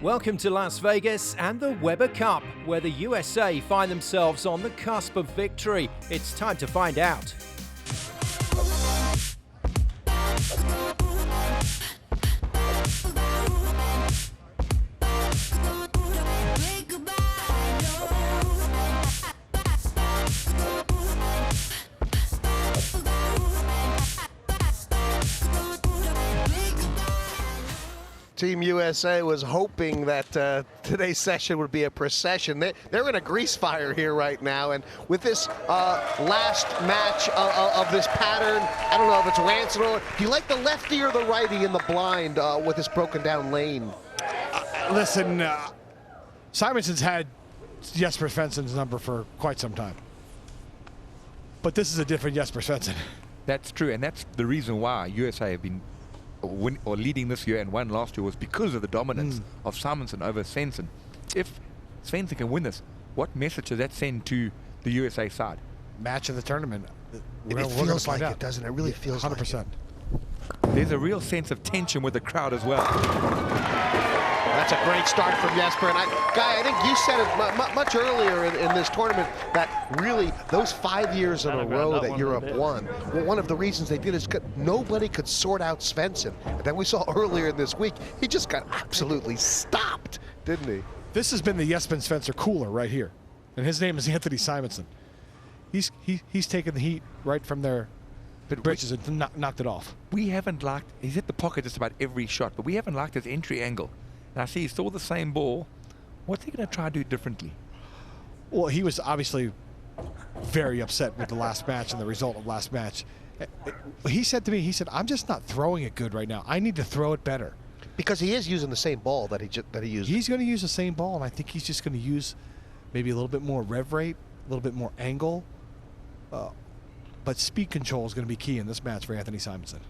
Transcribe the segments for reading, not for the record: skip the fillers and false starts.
Welcome to Las Vegas and the Weber Cup, where the USA find themselves on the cusp of victory. It's time to find out. Team USA was hoping that today's session would be a procession. They're in a grease fire here right now, and with this last match of this pattern, I don't know if it's Ranson or do you like the lefty or the righty in the blind with this broken down lane? Listen, Simonson's had Jesper Svensson's number for quite some time, but this is a different Jesper Svensson. That's true, and that's the reason why USA have been leading this year and won last year was because of the dominance of Simonsen over Svensson. If Svensson can win this, what message does that send to the USA side? Match of the tournament. It feels like it, doesn't it? It really feels 100%. Like it. There's a real sense of tension with the crowd as well. That's a great start from Jesper. And Guy, I think you said it much earlier in this tournament that really those 5 years in a row that Europe won, well, one of the reasons they did is nobody could sort out Svensson. And then we saw earlier in this week, he just got absolutely stopped, didn't he? This has been the Jesper Svensson cooler right here. And his name is Anthony Simonsen. He's taken the heat right from their britches and knocked it off. We haven't liked, he's hit the pocket just about every shot, but we haven't liked his entry angle. And I see he saw the same ball. What's he going to try to do differently? Well, he was obviously very upset with the last match and the result of last match. He said to me, he said, I'm just not throwing it good right now. I need to throw it better. Because he is using the same ball that he used. He's going to use the same ball, and I think he's just going to use maybe a little bit more rev rate, a little bit more angle. But speed control is going to be key in this match for Anthony Simonsen.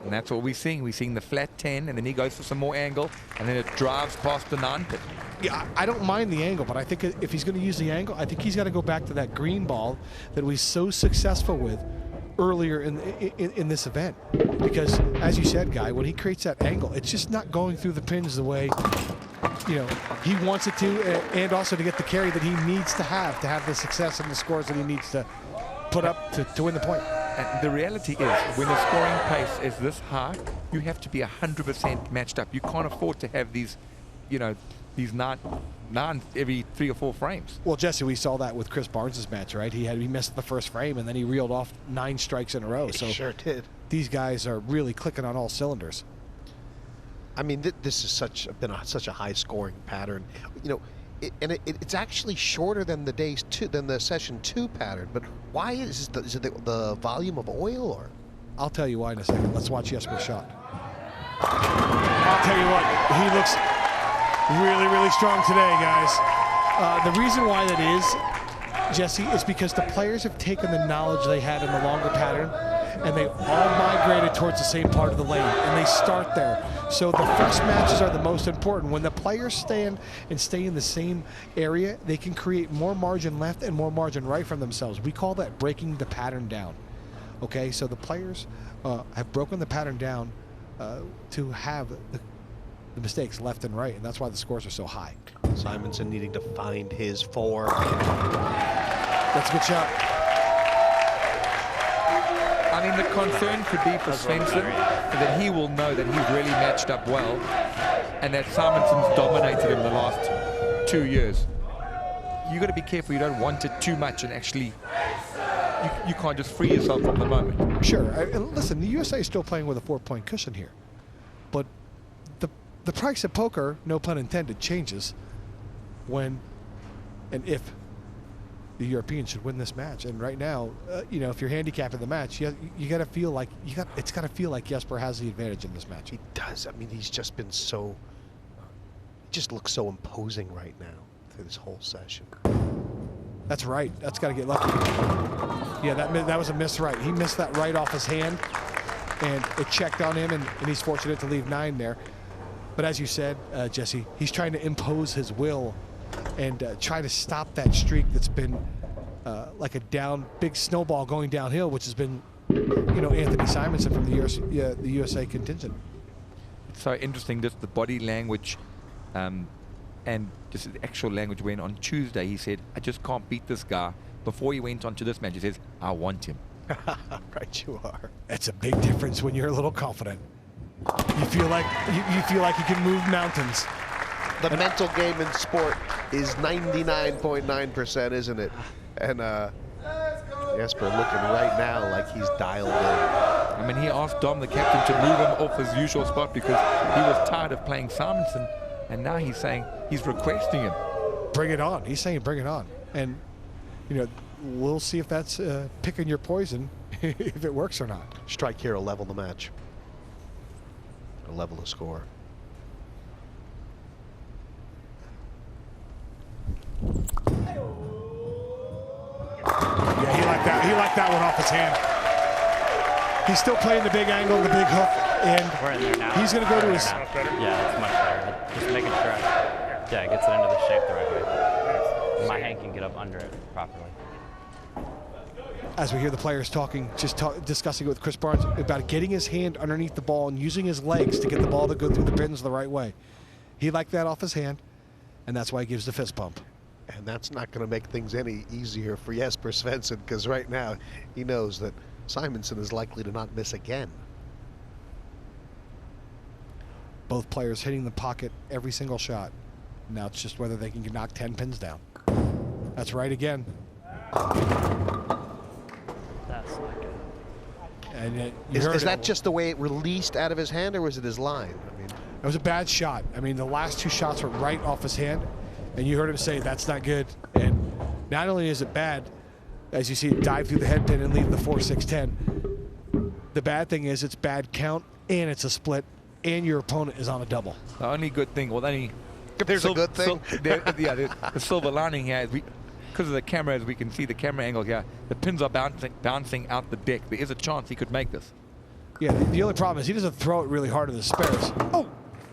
And that's what we're seeing. We're seeing the flat 10, and then he goes for some more angle, and then it drives past the 9 pit. Yeah, I don't mind the angle, but I think if he's going to use the angle, I think he's got to go back to that green ball that we so successful with earlier in this event. Because, as you said, Guy, when he creates that angle, it's just not going through the pins the way he wants it to, and also to get the carry that he needs to have the success and the scores that he needs to put up to win the point. And the reality is, when the scoring pace is this high, you have to be 100% matched up. You can't afford to have these, these nine every 3 or 4 frames. Well, Jesse, we saw that with Chris Barnes' match, right? He missed the first frame, and then he reeled off 9 strikes in a row. So sure did. These guys are really clicking on all cylinders. I mean, this has been such a high-scoring pattern. It's actually shorter than the session 2 pattern. But why is it the volume of oil, or? I'll tell you why in a second. Let's watch Jesper's shot. I'll tell you what, he looks really, really strong today, guys. The reason why that is, Jesse, is because the players have taken the knowledge they had in the longer pattern, and they all migrated towards the same part of the lane, and they start there. So the first matches are the most important. When the players stand and stay in the same area, they can create more margin left and more margin right from themselves. We call that breaking the pattern down. Okay, so the players have broken the pattern down to have the mistakes left and right, and that's why the scores are so high. Simonsen needing to find his 4. That's a good shot. I mean, the concern could be for Svensson that he will know that he's really matched up well, and that Simonson's dominated him the last 2 years. You got to be careful you don't want it too much, and actually you can't just free yourself from the moment. Sure. Listen, the USA is still playing with a 4-point cushion here, but the price of poker, no pun intended, changes when and if the Europeans should win this match. And right now, if you're handicapping the match, you got to feel like it's got to feel like Jesper has the advantage in this match. He does. I mean, he's just been he just looks so imposing right now through this whole session. That's right. That's got to get lucky. Yeah, that was a miss right. He missed that right off his hand, and it checked on him, and he's fortunate to leave 9 there. But as you said, Jesse, he's trying to impose his will and try to stop that streak that's been like a big snowball going downhill, which has been you know, Anthony Simonsen from the USA contingent. It's so interesting, just the body language and just the actual language. When on Tuesday he said, I just can't beat this guy. Before he went on to this match, he says, I want him. Right, you are. It's a big difference when you're a little confident. You feel like you can move mountains. The mental game in sport is 99.9%, isn't it? And Jesper looking right now like he's dialed in. I mean, he asked Dom, the captain, to move him off his usual spot because he was tired of playing Simonsen, and now he's saying he's requesting him. Bring it on. He's saying bring it on. And, you know, we'll see if that's picking your poison, if it works or not. Strike here will level the match. Or level the score. Yeah, he liked that one off his hand. He's still playing the big angle, the big hook, and we're in there now. He's going to go to his... Yeah, that's much better. Just making sure, yeah, it gets it into the shape the right way. And my hand can get up under it properly. As we hear the players talking, discussing it with Chris Barnes about getting his hand underneath the ball and using his legs to get the ball to go through the pins the right way. He liked that off his hand, and that's why he gives the fist bump. And that's not going to make things any easier for Jesper Svensson, because right now he knows that Simonsen is likely to not miss again. Both players hitting the pocket every single shot. Now it's just whether they can knock 10 pins down. That's right again. That's not good. And is that just the way it released out of his hand, or was it his line? I mean, it was a bad shot. I mean, the last two shots were right off his hand, and you heard him say, that's not good. And not only is it bad, as you see it dive through the head pin and leave the 4-6-10, the bad thing is it's bad count, and it's a split, and your opponent is on a double. The only good thing, well, there's a good thing. The silver lining here is because of the camera, as we can see the camera angle here, the pins are bouncing out the deck. There is a chance he could make this. Yeah, the only problem is he doesn't throw it really hard in the spares. Oh,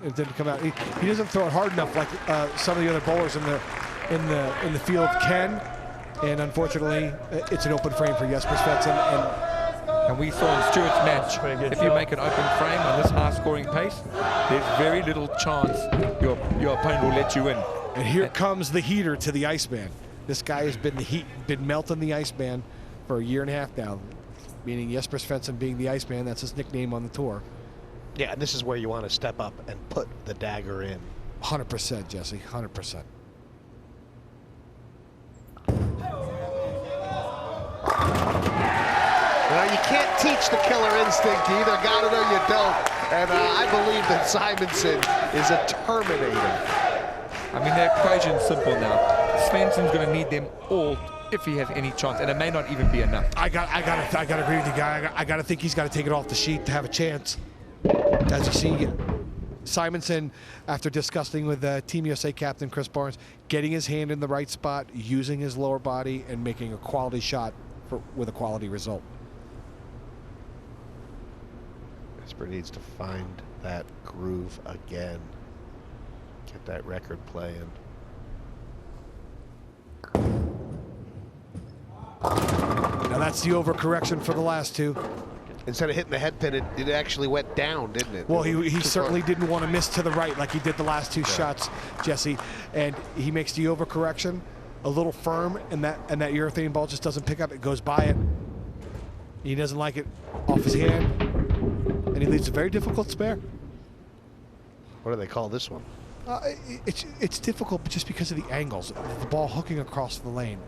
it didn't come out. He doesn't throw it hard enough like some of the other bowlers in the field can. And unfortunately, it's an open frame for Jesper Svensson. And we saw in Stuart's match, if you make an open frame on this high-scoring pace, there's very little chance your opponent will let you in. And here comes the heater to the Iceman. This guy has been melting the Iceman for a year and a half now, meaning Jesper Svensson being the Iceman. That's his nickname on the tour. Yeah, and this is where you want to step up and put the dagger in. 100%, Jesse, 100%. You know, you can't teach the killer instinct. You either got it or you don't. And I believe that Simonsen is a terminator. I mean, the equation's simple now. Svensson's going to need them all if he has any chance, and it may not even be enough. I got to agree with you, guy. I got to think he's got to take it off the sheet to have a chance. As you see, Simonsen, after discussing with Team USA captain Chris Barnes, getting his hand in the right spot, using his lower body, and making a quality shot with a quality result. Jesper needs to find that groove again. Get that record playing. Now that's the overcorrection for the last two. Instead of hitting the head pin, it actually went down, didn't it? Well, he certainly didn't want to miss to the right like he did the last two shots, Jesse. And he makes the overcorrection a little firm, and that urethane ball just doesn't pick up. It goes by it. He doesn't like it off his hand, and he leaves a very difficult spare. What do they call this one? It's difficult just because of the angles. The ball hooking across the lane.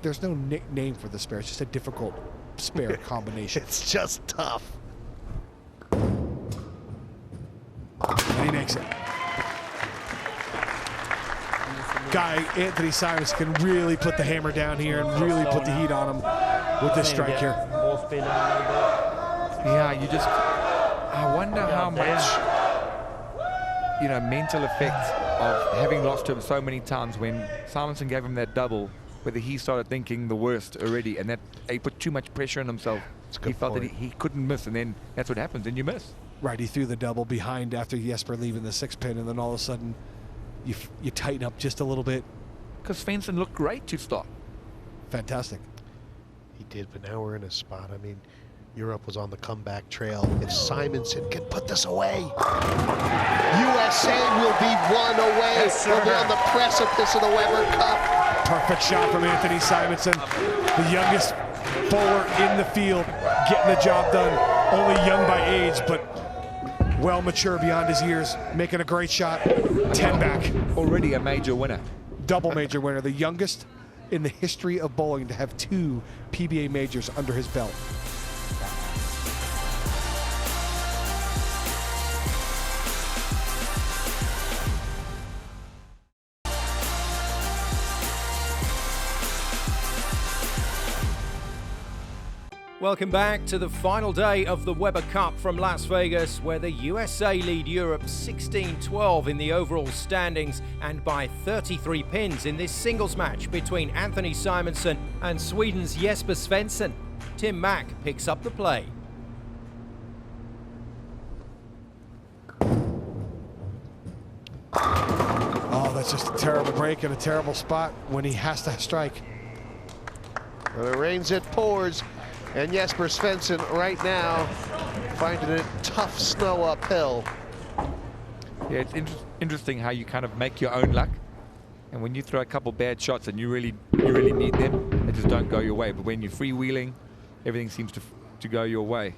There's no name for the spare. It's just a difficult spare combination. It's just tough. And he makes it. Guy Anthony Simonsen can really put the hammer down here and really put the heat on him with this strike here. Yeah, I wonder how much, mental effect of having lost to him so many times when Simonsen gave him that double, whether he started thinking the worst already, and that he put too much pressure on himself. He felt that he couldn't miss, and then that's what happens, and you miss. Right, he threw the double behind after Jesper leaving the 6-pin, and then all of a sudden you tighten up just a little bit. Because Svensson looked great to start. Fantastic. He did, but now we're in a spot. I mean, Europe was on the comeback trail. If Simonsen can put this away, USA will be one away. Yes, We'll be on the precipice of the Weber Cup. Perfect shot from Anthony Simonsen, the youngest bowler in the field, getting the job done. Only young by age, but well mature beyond his years, making a great shot. 10 back. Already a major winner. Double major winner, the youngest in the history of bowling to have 2 PBA majors under his belt. Welcome back to the final day of the Weber Cup from Las Vegas, where the USA lead Europe 16-12 in the overall standings and by 33 pins in this singles match between Anthony Simonsen and Sweden's Jesper Svensson. Tim Mack picks up the play. Oh, that's just a terrible break and a terrible spot when he has to strike. When it rains, it pours. And Jesper Svensson right now finding it tough snow uphill. Yeah, it's interesting how you kind of make your own luck. And when you throw a couple bad shots and you really need them, they just don't go your way. But when you're freewheeling, everything seems to go your way.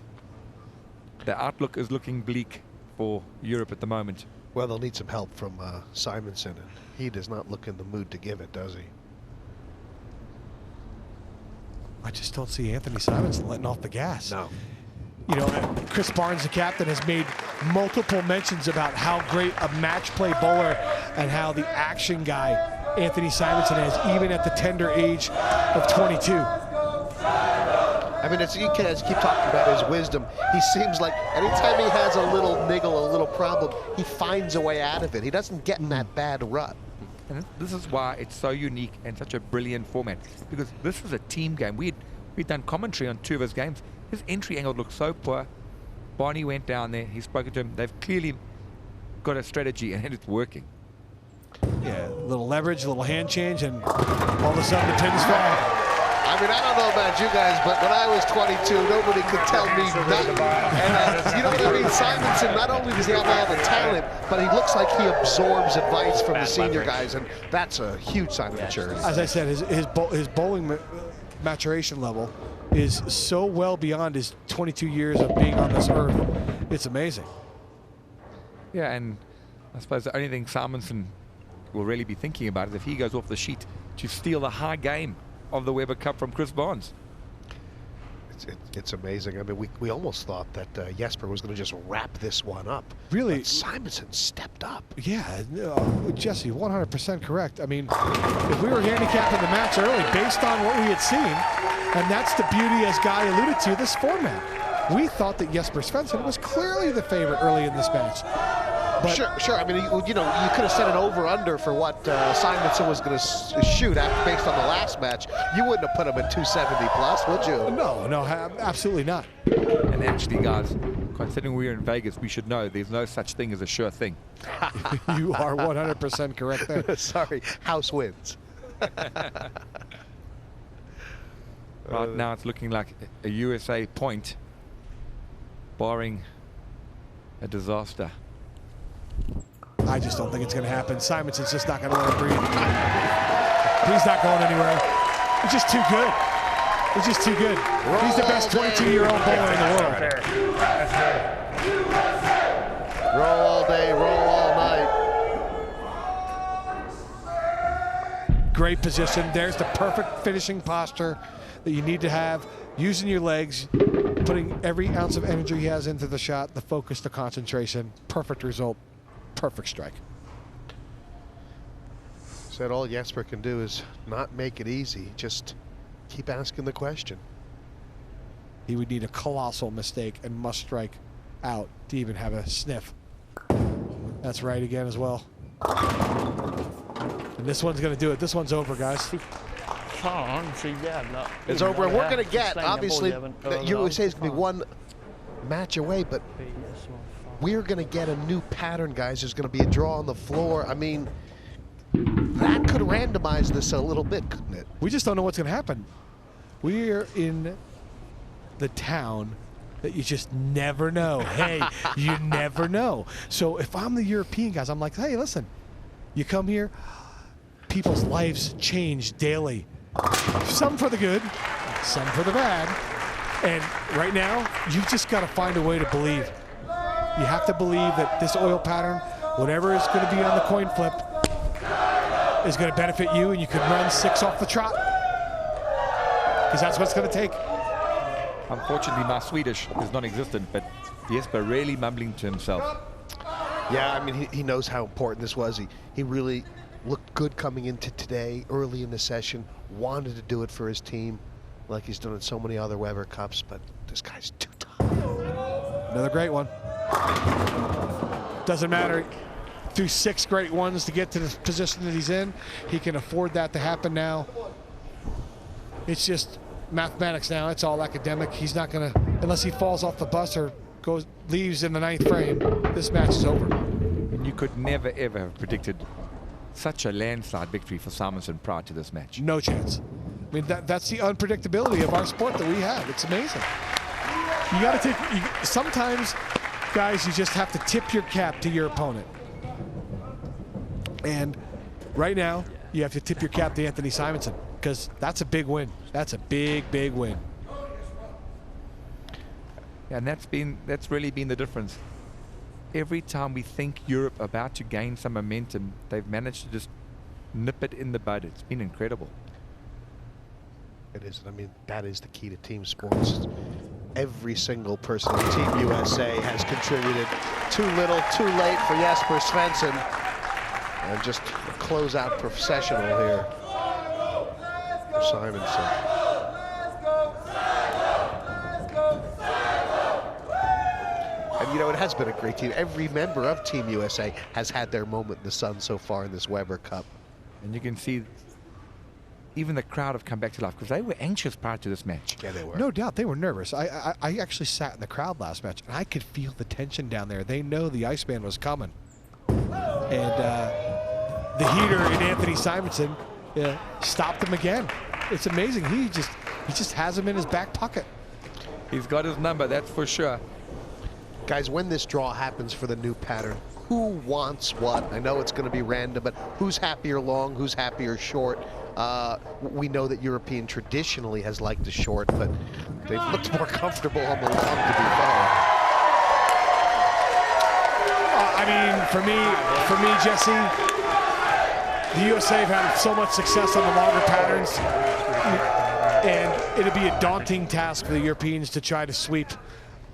The outlook is looking bleak for Europe at the moment. Well, they'll need some help from Simonsen, and he does not look in the mood to give it, does he? I just don't see Anthony Simonsen letting off the gas. No. You know, Chris Barnes, the captain, has made multiple mentions about how great a match play bowler and how the action guy Anthony Simonsen is, even at the tender age of 22. I mean, you can keep talking about his wisdom. He seems like anytime he has a little niggle, a little problem, he finds a way out of it. He doesn't get in that bad rut. And this is why it's so unique and such a brilliant format, because this is a team game. We'd done commentary on 2 of his games. His entry angle looked so poor. Barney went down there. He's spoken to him. They've clearly got a strategy, and it's working. Yeah, a little leverage, a little hand change, and all of a sudden the pins fall. I mean, I don't know about you guys, but when I was 22, nobody could tell me nothing. And you know what I mean? Simonsen, not only does he have all the talent, but he looks like he absorbs advice from the senior guys, and that's a huge sign of maturity. As I said, his bowling maturation level is so well beyond his 22 years of being on this earth. It's amazing. Yeah, and I suppose the only thing Simonsen will really be thinking about is if he goes off the sheet to steal the high game of the Weber Cup from Chris Barnes. It's amazing. I mean, we almost thought that Jesper was going to just wrap this one up. Really? But Simonsen stepped up. Yeah, Jesse, 100% correct. I mean, if we were handicapping the match early based on what we had seen, and that's the beauty, as Guy alluded to, this format. We thought that Jesper Svensson was clearly the favorite early in this match. But sure. I mean, you know, you could have set an over/under for what Simonsen was going to shoot based on the last match. You wouldn't have put him at 270 plus, would you? No, absolutely not. And actually, guys, considering we're in Vegas, we should know there's no such thing as a sure thing. You are 100% correct there. Sorry, house wins. Right now, it's looking like a USA point, barring a disaster. I just don't think it's going to happen. Simonson's just not going to let him breathe. He's not going anywhere. He's just too good. He's just too good. He's the best 22-year-old bowler in the world. Roll all day, roll all night. Great position. There's the perfect finishing posture that you need to have. Using your legs, putting every ounce of energy he has into the shot, the focus, the concentration. Perfect result. Perfect strike. Said all Jesper can do is not make it easy. Just keep asking the question. He would need a colossal mistake and must strike out to even have a sniff. That's right again as well. And this one's going to do it. This one's over, guys. It's over, and we're going to get, obviously, the USA is going to be one match away, but we're going to get a new pattern, guys. There's going to be a draw on the floor. I mean, that could randomize this a little bit, couldn't it? We just don't know what's going to happen. we're in the town that you just never know. Hey, you never know. So if I'm the European guys, I'm like, hey, listen, you come here, people's lives change daily. Some for the good, some for the bad. And right now, you've just got to find a way to believe. You have to believe that this oil pattern, whatever is going to be on the coin flip, is going to benefit you, and you can run 6 off the trot. Because that's what it's going to take. Unfortunately, my Swedish is non-existent, but Jesper really mumbling to himself. Yeah, I mean, he knows how important this was. He really looked good coming into today, early in the session, wanted to do it for his team, like he's done in so many other Weber Cups, but this guy's too tough. Another great one. Doesn't matter. Through 6 great ones to get to the position that he's in. He can afford that to happen now. It's just mathematics now. It's all academic. He's not going to, unless he falls off the bus or leaves in the 9th frame, this match is over. And you could never, ever have predicted such a landslide victory for Simonsen prior to this match. No chance. I mean, that's the unpredictability of our sport that we have. It's amazing. You got to take, sometimes, guys, you just have to tip your cap to your opponent. And right now, you have to tip your cap to Anthony Simonsen, because that's a big win. That's a big, big win. Yeah, and that's really been the difference. Every time we think Europe about to gain some momentum, they've managed to just nip it in the bud. It's been incredible. It is. I mean, that is the key to team sports. Every single person on Team USA has contributed. Too little, too late for Jesper Svensson. And just a close-out professional here for Simonsen. And you know, it has been a great team. Every member of Team USA has had their moment in the sun so far in this Weber Cup. And you can see even the crowd have come back to life, because they were anxious prior to this match. Yeah, they were. No doubt, they were nervous. I actually sat in the crowd last match, and I could feel the tension down there. They know the Iceman was coming. And the heater in Anthony Simonsen stopped him again. It's amazing. He just has him in his back pocket. He's got his number, that's for sure. Guys, when this draw happens for the new pattern, who wants what? I know it's going to be random, but who's happier long, who's happier short? We know that European traditionally has liked the short, but they've looked more comfortable on the long, to be fair. I mean, for me, Jesse, the USA have had so much success on the longer patterns, and it'd be a daunting task for the Europeans to try to sweep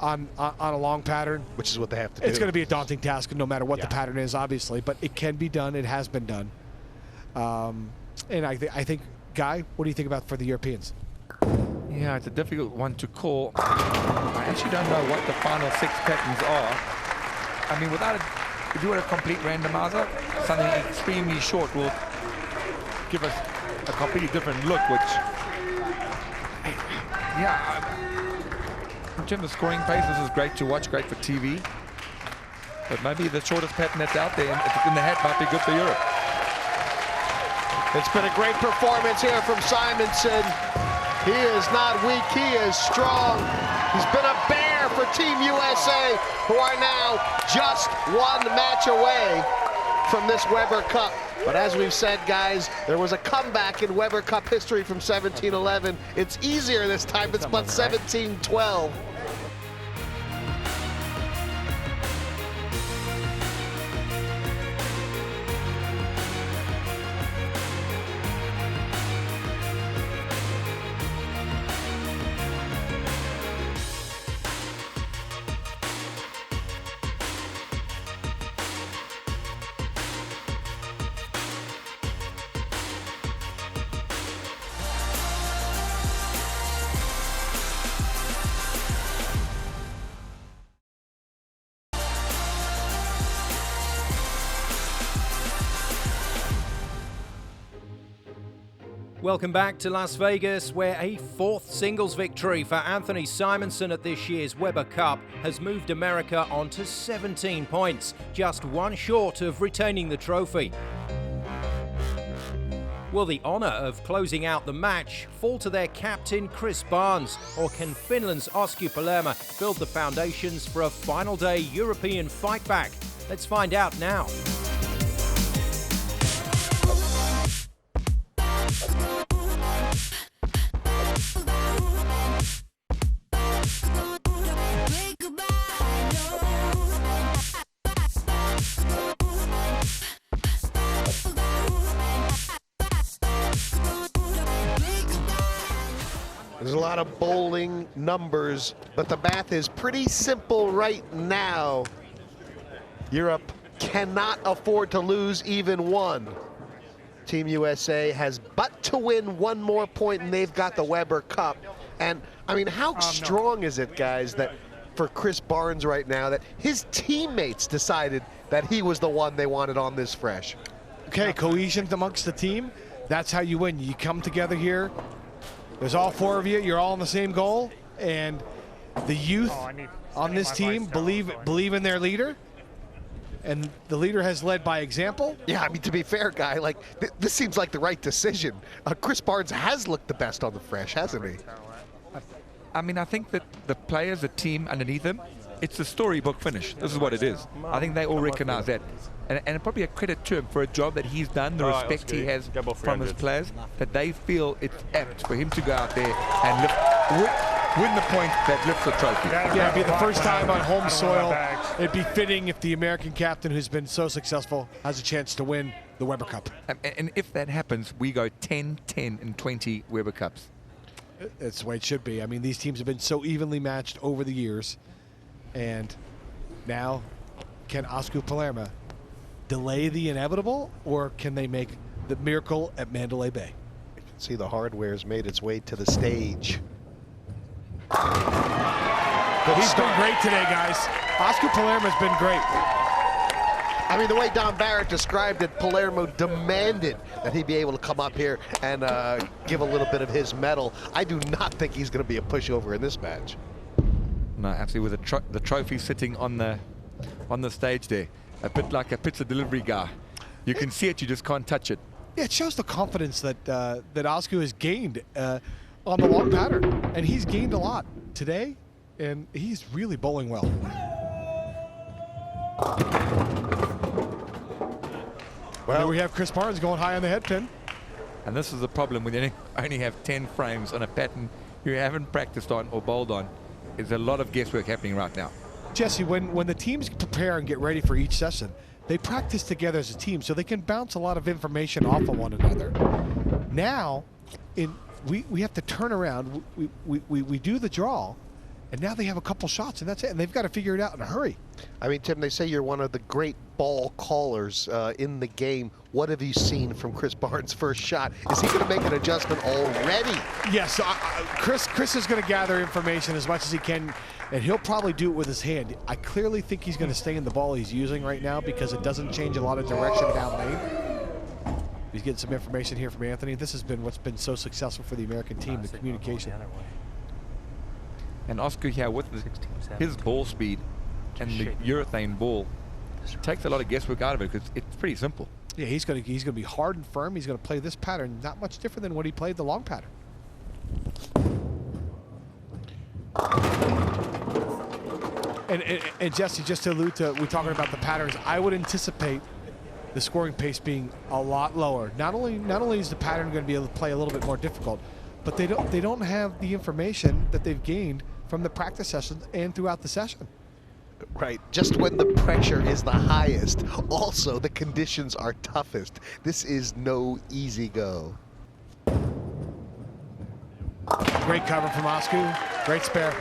on a long pattern. Which is what they have to do. It's going to be a daunting task, no matter what the pattern is, obviously, but it can be done. It has been done. And I think, Guy, what do you think about for the Europeans? Yeah, it's a difficult one to call. I actually don't know what the final 6 patterns are. I mean, if you were a complete randomizer, something extremely short will give us a completely different look, which, in terms of scoring pace, this is great to watch, great for TV. But maybe the shortest pattern that's out there in the hat might be good for Europe. It's been a great performance here from Simonsen. He is not weak, he is strong. He's been a bear for Team USA, who are now just 1 match away from this Weber Cup. But as we've said, guys, there was a comeback in Weber Cup history from 1711. It's easier this time, it's but 1712. Welcome back to Las Vegas, where a 4th singles victory for Anthony Simonsen at this year's Weber Cup has moved America on to 17 points, just 1 short of retaining the trophy. Will the honour of closing out the match fall to their captain Chris Barnes, or can Finland's Osku Palermaa build the foundations for a final day European fight back? Let's find out now. There's a lot of bowling numbers, but the math is pretty simple right now. Europe cannot afford to lose even one. Team USA has but to win one more point, and they've got the Weber Cup. And I mean, how strong is it, guys, that for Chris Barnes right now, that his teammates decided that he was the one they wanted on this fresh? Okay, cohesion amongst the team, that's how you win. You come together here. There's all four of you. You're all on the same goal, and the youth on this team believe in their leader, and the leader has led by example. Yeah, I mean, to be fair, Guy, like this seems like the right decision. Chris Barnes has looked the best on the fresh, hasn't he? I mean, I think that the players, the team underneath them, it's a storybook finish. This is what it is. I think they all recognize that. And probably a credit to him for a job that he's done, the respect he has from his players, that they feel it's apt for him to go out there and win the point that lifts the trophy. Yeah, it'd be the first time on home soil. It'd be fitting if the American captain, who's been so successful, has a chance to win the Weber Cup. And if that happens, we go 10, 10, and 20 Weber Cups. That's the way it should be. I mean, these teams have been so evenly matched over the years. And now, can Osku Palermaa delay the inevitable, or can they make the miracle at Mandalay Bay? You can see the hardware's made its way to the stage. He's been great today, guys. Osku Palermaa's been great. I mean, the way Don Barrett described it, Palermo demanded that he be able to come up here and give a little bit of his medal. I do not think he's going to be a pushover in this match. No, absolutely, with the trophy sitting on the stage there, a bit like a pizza delivery guy. You can see it, you just can't touch it. Yeah, it shows the confidence that that Osku has gained on the long pattern, and he's gained a lot today, and he's really bowling well. Well, here we have Chris Barnes going high on the head pin. And this is the problem when you only have 10 frames on a pattern you haven't practiced on or bowled on. There's a lot of guesswork happening right now. Jesse, when the teams prepare and get ready for each session, they practice together as a team so they can bounce a lot of information off of one another. Now, we have to turn around, we do the draw, and now they have a couple shots, and that's it, and they've got to figure it out in a hurry. I mean, Tim, they say you're one of the great ball callers in the game. What have you seen from Chris Barnes' first shot? Is he going to make an adjustment already? Yes, Chris is going to gather information as much as he can, and he'll probably do it with his hand. I clearly think he's going to stay in the ball he's using right now because it doesn't change a lot of direction down lane. He's getting some information here from Anthony. This has been what's been so successful for the American team, the communication. And Osku here with his ball speed and the urethane ball takes a lot of guesswork out of it because it's pretty simple. Yeah, he's going to be hard and firm. He's going to play this pattern not much different than what he played the long pattern. And Jesse, just to allude to, we're talking about the patterns, I would anticipate the scoring pace being a lot lower. Not only is the pattern going to be able to play a little bit more difficult, but they don't have the information that they've gained from the practice sessions and throughout the session. Right, just when the pressure is the highest, also the conditions are toughest. This is no easy go. Great cover from Osku, great spare.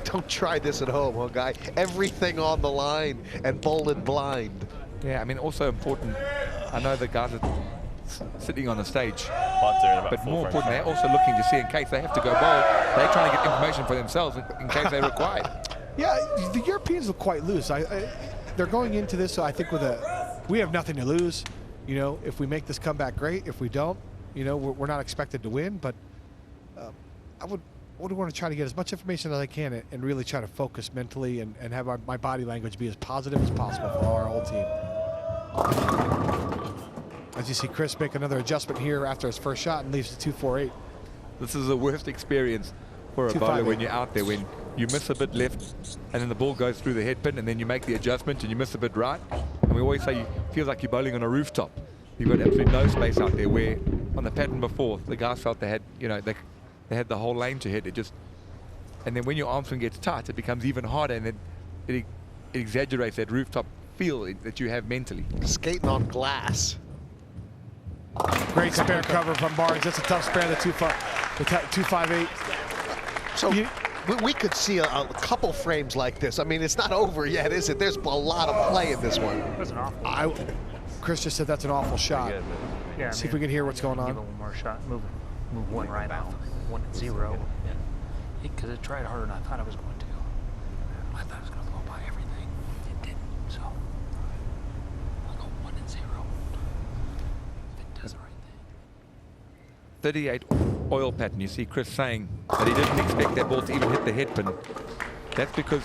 Don't try this at home, huh, Guy? Everything on the line and bowling blind. Yeah, I mean, also important, I know the guys are sitting on the stage, but more important, they're also looking to see in case they have to go bowl, they're trying to get information for themselves in case they're required. Yeah, the Europeans look quite loose. They're going into this, so I think we have nothing to lose. You know, if we make this comeback, great. If we don't, you know, we're not expected to win, but I would want to try to get as much information as I can and really try to focus mentally and have my body language be as positive as possible for our whole team. you see Chris make another adjustment here after his first shot and leaves the 2-4-8. This is the worst experience for a bowler when you're out there, when you miss a bit left and then the ball goes through the head pin and then you make the adjustment and you miss a bit right. And we always say it feels like you're bowling on a rooftop. You've got absolutely no space out there, where on the pattern before, the guys felt they had, you know, they had the whole lane to hit. It just, and then when your arm swing gets tight, it becomes even harder, and then it exaggerates that rooftop feel that you have mentally. Skating on glass. Great spare cover from Barnes. That's a tough spare, the 2-5-8. So we could see a couple frames like this. I mean, it's not over yet, is it? There's a lot of play in this one. That's an awful. Chris just said that's an awful shot. Yeah, See if we can hear what's going on. Give it one more shot. Move one right off. 1-0. Because it tried harder than I thought it was going to. I thought it was going to blow by everything. It didn't. So I'll go 1-0. If it does the right thing. 38 oil pattern. You see Chris saying that he didn't expect that ball to even hit the head pin. That's because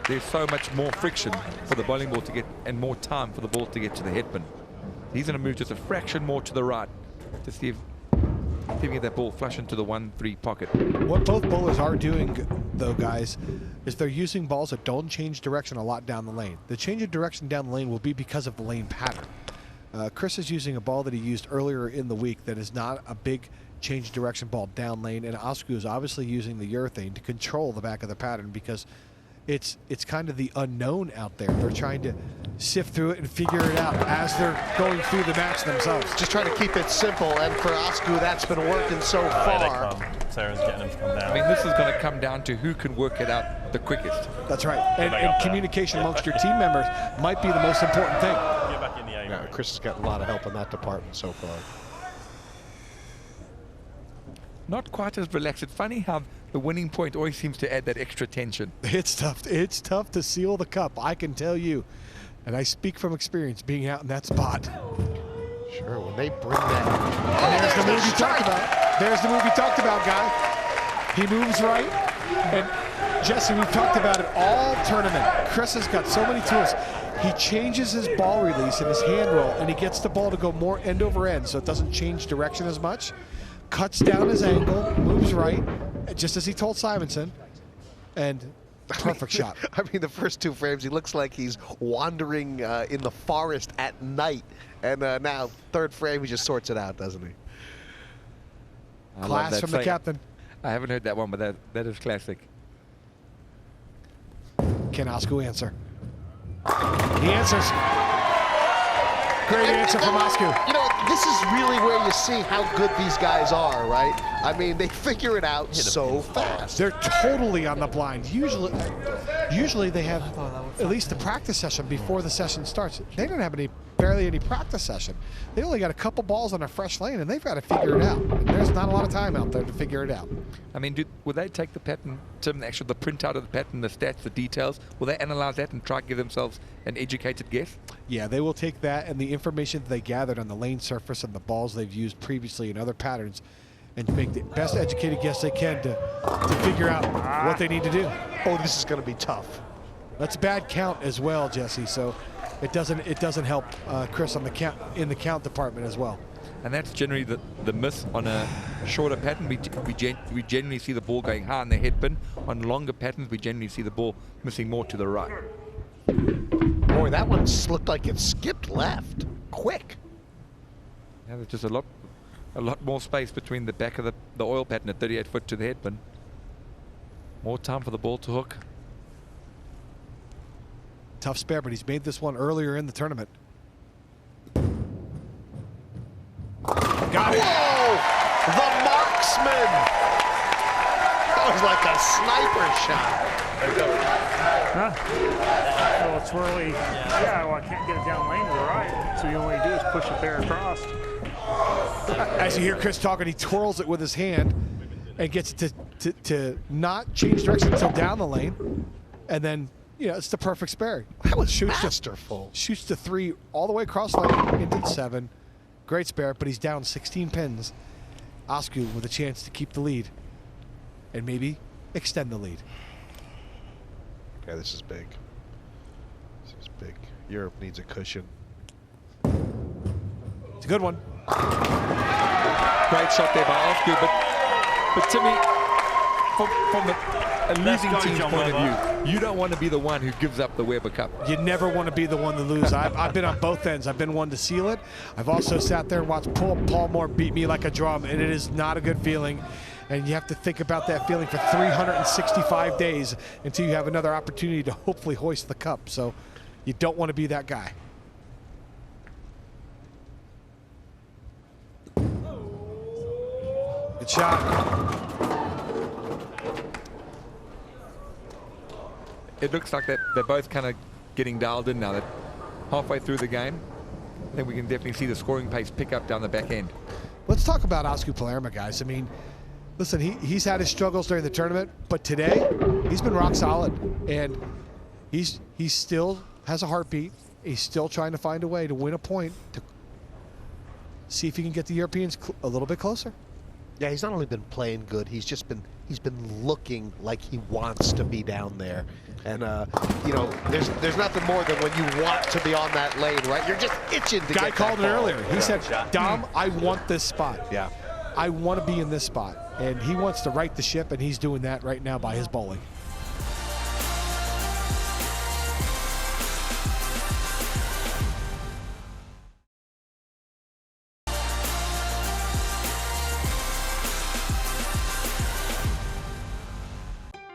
there's so much more friction for the bowling ball to get, and more time for the ball to get to the head pin. He's going to move just a fraction more to the right to see if he can get that ball flush into the 1-3 pocket. What both bowlers are doing, though, guys, is they're using balls that don't change direction a lot down the lane. The change of direction down the lane will be because of the lane pattern. Chris is using a ball that he used earlier in the week that is not a big change direction ball down lane, and Asku is obviously using the urethane to control the back of the pattern because it's kind of the unknown out there. They're trying to sift through it and figure it out as they're going through the match themselves. Just trying to keep it simple, and for Asku, that's been working so far. Sarah's getting him to come down. I mean, this is going to come down to who can work it out the quickest. That's right. And communication amongst your team members might be the most important thing. Get back in the A. Yeah, Chris has got a lot of help in that department so far. Not quite as relaxed. It's funny how the winning point always seems to add that extra tension. It's tough. It's tough to seal the cup, I can tell you. And I speak from experience being out in that spot. Sure, when they bring that. And there's the move you talked about. There's the move you talked about, guy. He moves right. And Jesse, we've talked about it all tournament. Chris has got so many tools. He changes his ball release and his hand roll, and he gets the ball to go more end over end so it doesn't change direction as much. Cuts down his angle, moves right, just as he told Simonsen, and perfect shot. I mean, the first two frames, he looks like he's wandering in the forest at night. And now, third frame, he just sorts it out, doesn't he? Class from the captain. I haven't heard that one, but that is classic. Can Asku answer? He answers. Great answer from Asku. You know, this is really where you see how good these guys are, right? I mean, they figure it out so fast. They're totally on the blind. Usually they have at least the practice session before the session starts. They don't have barely any practice session. They only got a couple balls on a fresh lane, and they've got to figure it out. And there's not a lot of time out there to figure it out. I mean, would they take the pattern, Tim, actually the printout of the pattern, the stats, the details, will they analyze that and try to give themselves an educated guess? Yeah, they will take that and the information that they gathered on the lane surface and the balls they've used previously in other patterns and make the best educated guess they can to figure out what they need to do. Oh, this is going to be tough. That's a bad count as well, Jesse, so it doesn't help Chris on the count in the count department as well. And that's generally the miss on a shorter pattern. We generally see the ball going high in the head pin. On longer patterns, we generally see the ball missing more to the right. Boy, that one looked like it skipped left. Quick. Yeah, there's just a lot more space between the back of the oil pattern at 38 foot to the head pin. More time for the ball to hook. Tough spare, but he's made this one earlier in the tournament. Got it. Whoa! The marksman! That was like a sniper shot. Huh? Well, it's really, yeah, well, I can't get it down lane to the right. So you only do is push it there across. As you hear Chris talking, he twirls it with his hand and gets it to not change direction until down the lane. And then, you know, it's the perfect spare. That was masterful. Shoots the 3 all the way across lane into the 7. Great spare, but he's down 16 pins. Asku with a chance to keep the lead and maybe extend the lead. Yeah, this is big. This is big. Europe needs a cushion. It's a good one. Great shot there by Oscar, but Timmy, from a losing team's point of view, you don't want to be the one who gives up the Weber Cup. You never want to be the one to lose. I've been on both ends. I've been one to seal it. I've also sat there and watched Paul Moore beat me like a drum, and it is not a good feeling. And you have to think about that feeling for 365 days until you have another opportunity to hopefully hoist the cup. So you don't want to be that guy. Good shot. It looks like they're both kind of getting dialed in now. That halfway through the game, I think we can definitely see the scoring pace pick up down the back end. Let's talk about Oscar Palermaa, guys. I mean, listen, he's had his struggles during the tournament, but today he's been rock solid, and he still has a heartbeat. He's still trying to find a way to win a point to see if he can get the Europeans a little bit closer. Yeah, he's not only been playing good, he's been looking like he wants to be down there. And you know, there's nothing more than when you want to be on that lane, right? You're just itching to get that ball. Guy called it earlier. He said, Dom, I want this spot. Yeah. I want to be in this spot. And he wants to right the ship, and he's doing that right now by his bowling.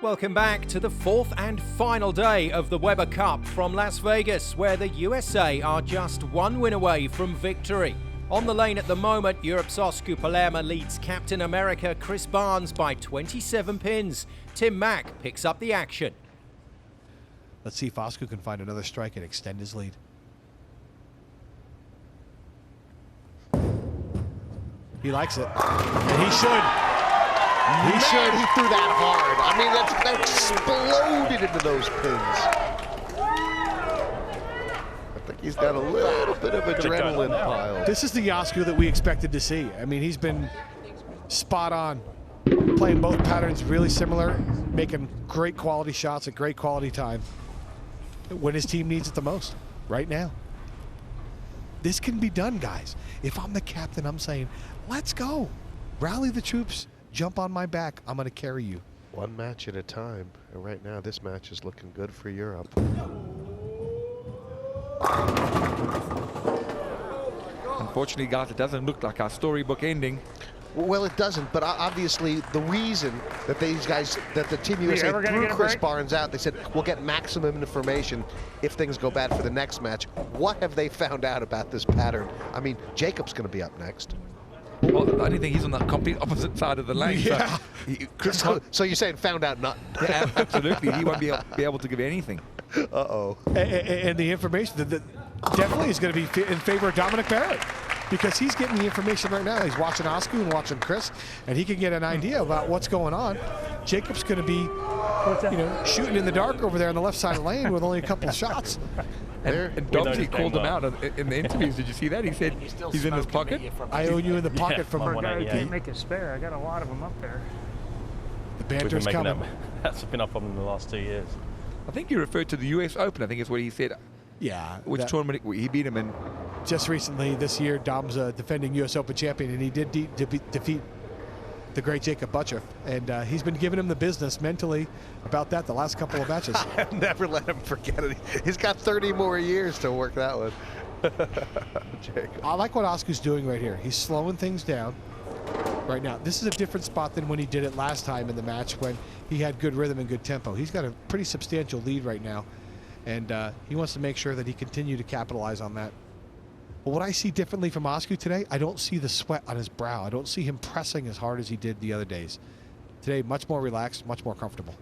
Welcome back to the fourth and final day of the Weber Cup from Las Vegas, where the USA are just one win away from victory. On the lane at the moment, Europe's Oscar Palermaa leads Captain America Chris Barnes by 27 pins. Tim Mack picks up the action. Let's see if Oscar can find another strike and extend his lead. He likes it, and he should. He threw that hard. I mean, that exploded into those pins. I think he's got a little bit of adrenaline pile. This is the Oscar that we expected to see. I mean, he's been spot on, playing both patterns really similar, making great quality shots at great quality time when his team needs it the most, right now. This can be done, guys. If I'm the captain, I'm saying, let's go. Rally the troops. Jump on my back. I'm going to carry you. One match at a time. And right now, this match is looking good for Europe. Unfortunately, guys, it doesn't look like our storybook ending. Well, it doesn't, but obviously the reason that these guys, that the Team USA threw Chris Barnes out, they said, we'll get maximum information if things go bad for the next match. What have they found out about this pattern? I mean, Jacob's going to be up next. Well, the only thing, he's on the complete opposite side of the lane. Yeah. So you're saying found out nothing? Yeah, absolutely. He won't be able to give anything. Uh-oh. And the information that definitely is going to be in favor of Dominic Barrett, because he's getting the information right now. He's watching Oscar and watching Chris, and he can get an idea about what's going on. Jacob's going to be, shooting in the dark over there on the left side of the lane with only a couple of shots. And Domsey called him out in the interviews. Did you see that? He said he's in his pocket. I owe you in the pocket from a guy who can't make a spare. I got a lot of them up there. The banter's coming. That's been up on in the last 2 years. I think he referred to the US Open. I think is what he said. Yeah. Which tournament he beat him in? Just recently this year, Dom's a defending US Open champion, and he did defeat the great Jacob Butcher, and he's been giving him the business mentally about that the last couple of matches. Never let him forget it. He's got 30 more years to work that one. Jacob. I like what Oscar's doing right here. He's slowing things down right now. This is a different spot than when he did it last time in the match when he had good rhythm and good tempo. He's got a pretty substantial lead right now, and he wants to make sure that he continue to capitalize on that. But what I see differently from Oscar today, I don't see the sweat on his brow. I don't see him pressing as hard as he did the other days. Today, much more relaxed, much more comfortable.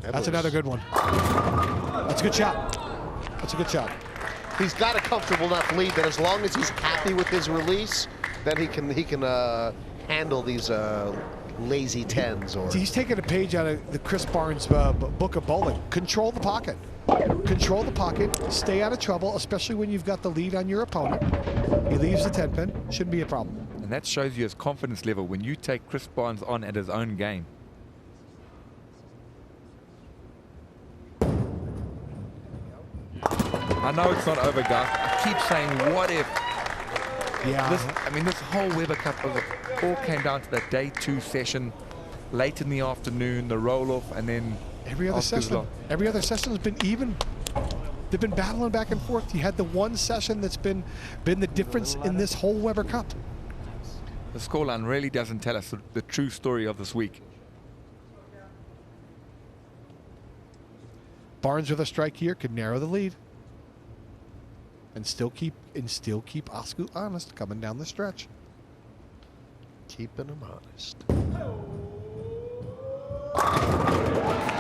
That's another good one. That's a good shot. That's a good shot. He's got a comfortable enough lead that as long as he's happy with his release, then he can handle these lazy tens. Or he's taking a page out of the Chris Barnes book of bowling. Control the pocket. Control the pocket, stay out of trouble, especially when you've got the lead on your opponent. He leaves the 10-pin, shouldn't be a problem. And that shows you his confidence level when you take Chris Barnes on at his own game. I know it's not over, guys. I keep saying, what if? Yeah. I mean, this whole Weber Cup all came down to that day 2 session, late in the afternoon, the roll-off, and then Every other session has been even. They've been battling back and forth. You had the one session that's been the difference in this whole Weber Cup. The scoreline really doesn't tell us the true story of this week. Barnes with a strike here could narrow the lead, and still keep Osgood honest coming down the stretch. Keeping him honest.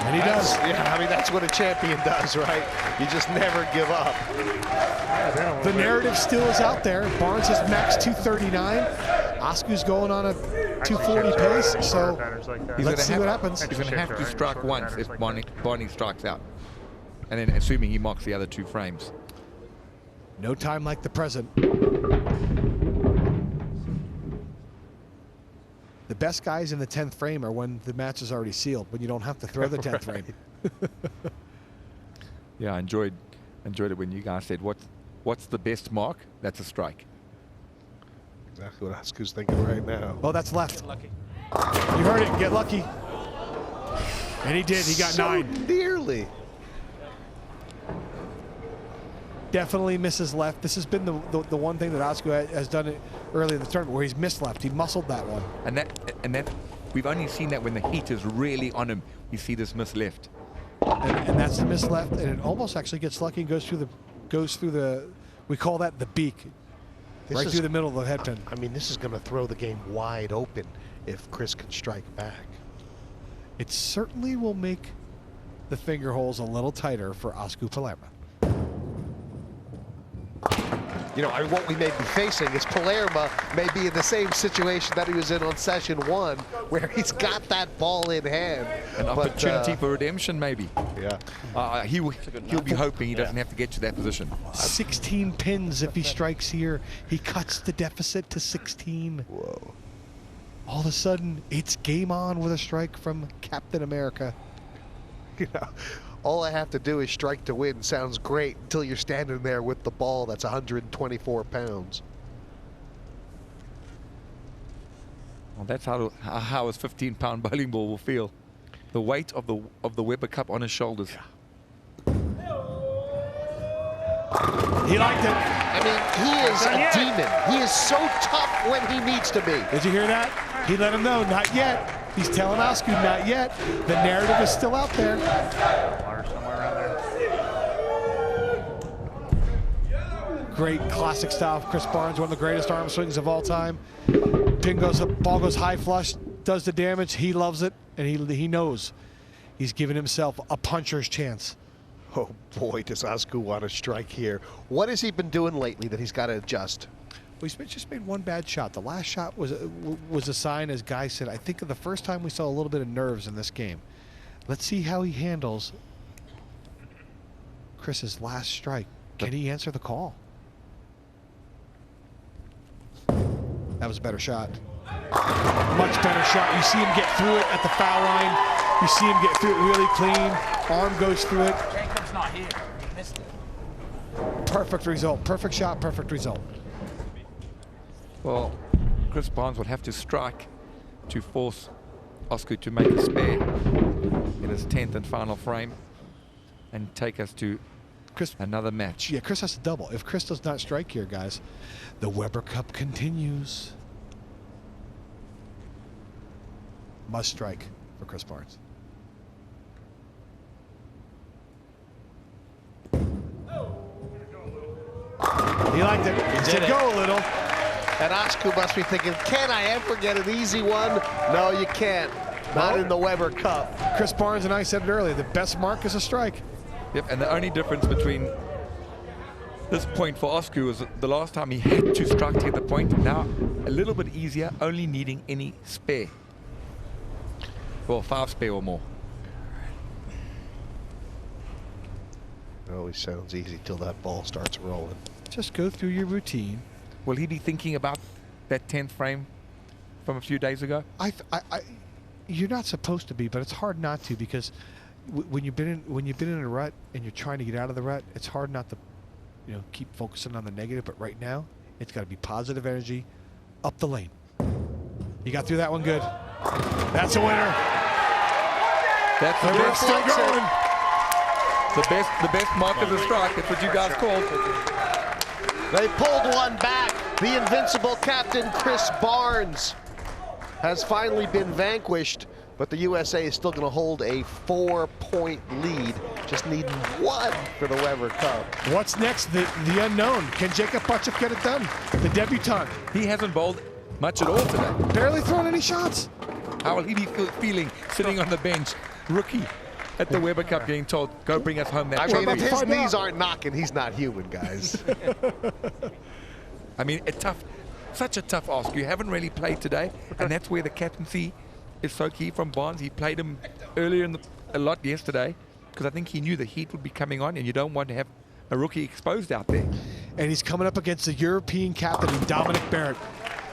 And he does. Yeah, I mean, that's what a champion does, right? You just never give up. The narrative still is out there. Barnes has maxed 239. Osgood's going on a 240 pace, so let's see what happens. He's going to have to strike once if Barney strikes out. And then assuming he marks the other 2 frames. No time like the present. The best guys in the 10th frame are when the match is already sealed, when you don't have to throw the 10th frame. Yeah, I enjoyed it when you guys said, what's the best mark? That's a strike. Exactly what Osgood's thinking right now. Oh, that's left. You heard it. Get lucky. And he did. He got so 9. Nearly. Definitely misses left. This has been the one thing that Osgood has done it early in the tournament where he's missed left. He muscled that one. And that we've only seen that when the heat is really on him. You see this miss left. And that's the miss left, and it almost actually gets lucky and goes through the we call that the beak. Right through the middle of the head pin. I mean, this is going to throw the game wide open if Chris can strike back. It certainly will make the finger holes a little tighter for Osgood Palermaa. You know, what we may be facing is Palermaa may be in the same situation that he was in on session 1, where he's got that ball in hand. An opportunity for redemption, maybe. Yeah. He'll be hoping he doesn't have to get to that position. 16 pins if he strikes here. He cuts the deficit to 16. Whoa. All of a sudden, it's game on with a strike from Captain America. You know, all I have to do is strike to win. Sounds great until you're standing there with the ball that's 124 pounds. Well, that's how his 15-pound bowling ball will feel. The weight of the Weber Cup on his shoulders. He liked it. I mean, he is a demon. He is so tough when he needs to be. Did you hear that? He let him know, not yet. He's telling Osgood, not yet. The narrative is still out there. Water somewhere around there. Great classic style of Chris Barnes, one of the greatest arm swings of all time. Pin goes up, ball goes high flush, does the damage. He loves it, and he knows he's giving himself a puncher's chance. Oh boy, does Osgood want to strike here. What has he been doing lately that he's got to adjust? Well, he's just made one bad shot. The last shot was a sign, as Guy said. I think of the first time we saw a little bit of nerves in this game. Let's see how he handles Chris's last strike. Can he answer the call? That was a better shot. Much better shot. You see him get through it at the foul line. You see him get through it really clean. Arm goes through it. Jacob's not here. He missed it. Perfect result. Perfect shot, perfect result. Well, Chris Barnes would have to strike to force Osgood to make a spare in his 10th and final frame and take us to another match. Yeah, Chris has to double. If Chris does not strike here, guys, the Weber Cup continues. Must strike for Chris Barnes. He liked it. He said, go a little. And Osgood must be thinking, can I ever get an easy one? No, you can't. Not in the Weber Cup. Chris Barnes and I said it earlier, the best mark is a strike. Yep, and the only difference between this point for Osgood was the last time he had to strike to get the point. Now, a little bit easier, only needing any spare. Well, 5 spare or more. It always sounds easy till that ball starts rolling. Just go through your routine. Will he be thinking about that 10th frame from a few days ago? You're not supposed to be, but it's hard not to, because when you've been in a rut and you're trying to get out of the rut, it's hard not to, keep focusing on the negative. But right now, It's got to be positive energy up the lane. You got through that one good. That's a winner. That's the best. Still going. The best mark of the strike. That's what you guys called. They pulled one back. The invincible captain, Chris Barnes, has finally been vanquished, but the USA is still going to hold a 4-point lead, just needing one for the Weber Cup. What's next? The unknown. Can Jacob Butchuk get it done? The debutant. He hasn't bowled much at all today. Barely thrown any shots. How will he be feeling sitting on the bench, rookie, at the Weber Cup getting told, go bring us home that I mean, if his find knees out? aren't knocking, he's not human, guys. I mean, such a tough ask. You haven't really played today, and that's where the captaincy is so key from Barnes. He played him earlier a lot yesterday because I think he knew the heat would be coming on, and you don't want to have a rookie exposed out there. And he's coming up against the European captain, Dominic Barrett.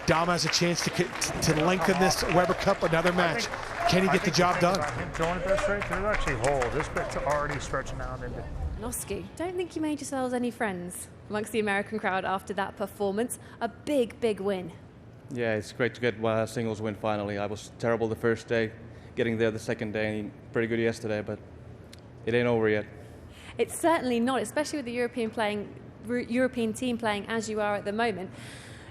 Dom has a chance to lengthen this Weber Cup another match. Can he get the job done? Him throwing it that straight, there's actually holes. This bit's already stretching out into. Nosky, don't think you made yourselves any friends amongst the American crowd after that performance. A big, big win. Yeah, it's great to get a singles win finally. I was terrible the first day, getting there the second day, and pretty good yesterday, but it ain't over yet. It's certainly not, especially with the European team playing as you are at the moment.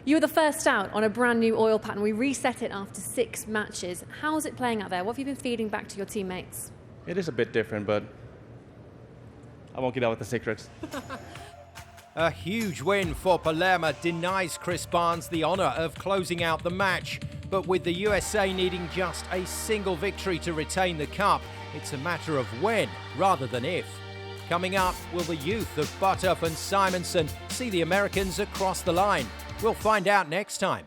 You were the first out on a brand new oil pattern. We reset it after 6 matches. How's it playing out there? What have you been feeding back to your teammates? It is a bit different, but I won't get out with the secrets. A huge win for Palermaa denies Chris Barnes the honour of closing out the match. But with the USA needing just a single victory to retain the cup, it's a matter of when rather than if. Coming up, will the youth of Buttoff and Simonsen see the Americans across the line? We'll find out next time.